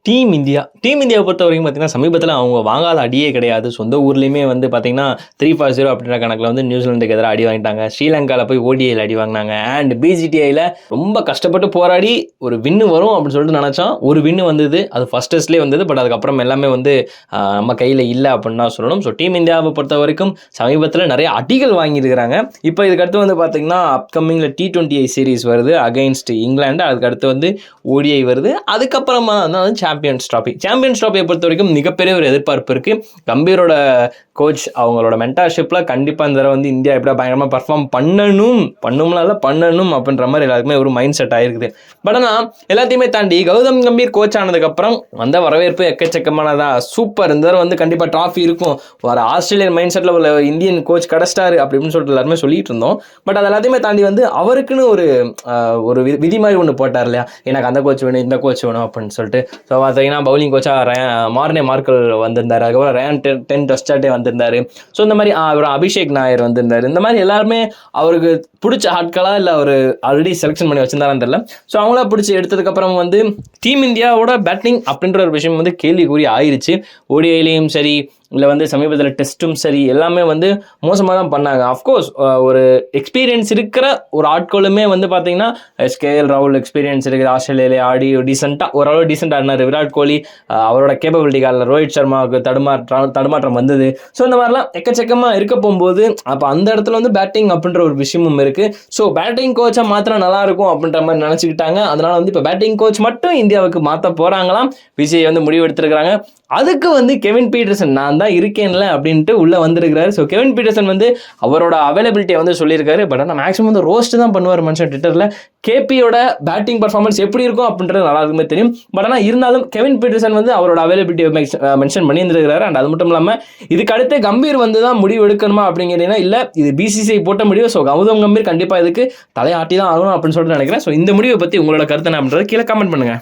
Team இந்தியாவை பொறுத்த வரைக்கும் பார்த்தீங்கன்னா சமீபத்தில் அவங்க வாங்காத அடியே கிடையாது. சொந்த ஊர்லேயுமே வந்து பார்த்தீங்கன்னா 3-0 அப்படின்ற கணக்கில் வந்து நியூசிலாந்துக்கு எதிராக அடி வாங்கிட்டாங்க. ஸ்ரீலங்காவில் போய் ஓடிஐயில் அடி வாங்கினாங்க. அண்ட் பிஜிடிஐயில் ரொம்ப கஷ்டப்பட்டு போராடி ஒரு வின்னு வரும் அப்படின்னு சொல்லிட்டு நினச்சோம். ஒரு வின்னு வந்தது. அது ஃபர்ஸ்ட் டெஸ்ட்லேயே வந்தது. பட் அதுக்கப்புறம் எல்லாமே வந்து நம்ம கையில் இல்லை அப்படின்னு தான் சொல்லணும். ஸோ டீம் இந்தியாவை பொறுத்த வரைக்கும் சமீபத்தில் நிறைய அடிகள் வாங்கியிருக்கிறாங்க. இப்போ இதுக்கடுத்து வந்து பார்த்தீங்கன்னா அப்கமிங்கில் T20I சீரீஸ் வருது அகைன்ஸ்ட் இங்கிலாந்து. அதுக்கடுத்து வந்து ஓடிஐ வருது. அதுக்கப்புறமா தான் சாம்பியன்ஸ் ட்ராஃபியை பொறுத்த வரைக்கும் மிகப்பெரிய ஒரு எதிர்பார்ப்பு இருக்கு. கம்பீரோட கோச் அவங்களோட மென்டார்ஷிப்ல கண்டிப்பா இந்த தடவை வந்து இந்தியா எப்படியா பயங்கரமா பர்ஃபார்ம் பண்ணணும் அப்படின்ற மாதிரி எல்லாருக்குமே ஒரு மைண்ட் செட் ஆயிருக்குது. பட் ஆனால் எல்லாத்தையுமே தாண்டி கௌதம் கம்பீர் கோச் ஆனதுக்கு அப்புறம் வந்த வரவேற்பு எக்கச்சக்கமானதா. சூப்பர், இந்த தடவை வந்து கண்டிப்பா டிராஃபி இருக்கும், வர ஆஸ்திரேலியன் மைண்ட் செட்ல உள்ள இந்தியன் கோச் கிடைச்சிட்டாரு அப்படின்னு சொல்லிட்டு எல்லாருமே சொல்லிட்டு இருந்தோம். பட் அது எல்லாத்தையுமே தாண்டி வந்து அவருக்குன்னு ஒரு விதி மாதிரி ஒன்று போட்டார் இல்லையா, எனக்கு அந்த கோச் வேணும் இந்த கோச் வேணும் அப்படின்னு சொல்லிட்டு. ஸோ பார்த்தீங்கன்னா பவுலிங் கோச்சா மார்னே மார்க்கல் வந்திருந்தாரு. அதுக்கப்புறம் ரயான் டெஸ்டாட்டே வந்திருந்தாரு. ஸோ இந்த மாதிரி அபிஷேக் நாயர் வந்திருந்தாரு. இந்த மாதிரி எல்லாருமே அவருக்கு பிடிச்ச ஆட்களா இல்லை அவர் ஆல்ரெடி செலெக்ஷன் பண்ணி வச்சிருந்தாரான்னு தெரியல. ஸோ அவங்களா பிடிச்சி எடுத்ததுக்கப்புறம் வந்து டீம் இந்தியாவோட பேட்டிங் அப்படின்ற ஒரு விஷயம் வந்து கேள்விக்குறி ஆயிடுச்சு. ஓடிஐலையும் சரி இல்லை வந்து சமீபத்தில் டெஸ்ட்டும் சரி எல்லாமே வந்து மோசமாக தான் பண்ணாங்க. அஃப்கோர்ஸ் ஒரு எக்ஸ்பீரியன்ஸ் இருக்கிற ஒரு ஆட்களுமே வந்து பார்த்தீங்கன்னா SKL ராகுல் எக்ஸ்பீரியன்ஸ் இருக்குது, ஆஸ்திரேலியாவிலே ஆடி ஓரளவு டீசெண்டாக ஆடினார். விராட் கோலி அவரோட கேப்பபிலிட்டி காலில் ரோஹித் சர்மாவுக்கு தடுமாற்றம் வந்தது. ஸோ இந்த மாதிரிலாம் எக்கச்சக்கமாக இருக்க போகும்போது அப்போ அந்த இடத்துல வந்து பேட்டிங் அப்படின்ற ஒரு விஷயமும் இருக்குது. ஸோ பேட்டிங் கோச்சை மாத்திரம் நல்லா இருக்கும் அப்படின்ற மாதிரி நினச்சிக்கிட்டாங்க. அதனால வந்து இப்போ பேட்டிங் கோச் மட்டும் இந்தியாவுக்கு மாற்ற போகிறாங்களாம். விஜய் வந்து முடிவு எடுத்திருக்கிறாங்க. அதுக்கு வந்து கெவின் பீட்டர்சன் நான் தான் இருக்கேன்ல அப்படின்ட்டு உள்ளே வந்திருக்கிறாரு. ஸோ கெவின் பீட்டர்சன் வந்து அவரோட அவைலபிலிட்டியை வந்து சொல்லியிருக்காரு. பட் ஆனால் மேக்ஸிமம் வந்து ரோஸ்ட் தான் பண்ணுவார் மனுஷன் ட்விட்டரில். கேபியோட பேட்டிங் பர்ஃபார்மன்ஸ் எப்படி இருக்கும் அப்படின்றது நல்லா இருக்குமே தெரியும். பட் ஆனால் இருந்தாலும் கெவின் பீட்டர்சன் வந்து அவரோட அவைலபிலிட்டியை மென்ஷன் பண்ணியிருந்திருக்கிறாரு. அண்ட் அது மட்டும் இல்லாமல் இதுக்கு அடுத்து கம்பீர் வந்து தான் முடிவு எடுக்கணுமா அப்படிங்கிறீங்கன்னா இல்லை, இது BCCI போட்ட முடிவு. ஸோ கௌதம் கம்பீர் கண்டிப்பாக இதுக்கு தலையாட்டி தான் ஆகணும் அப்படின்னு சொல்லிட்டு நினைக்கிறேன். ஸோ இந்த முடிவை பற்றி உங்களோட கருத்து என்ன அப்படின்றது கீழே கமெண்ட் பண்ணுங்கள்.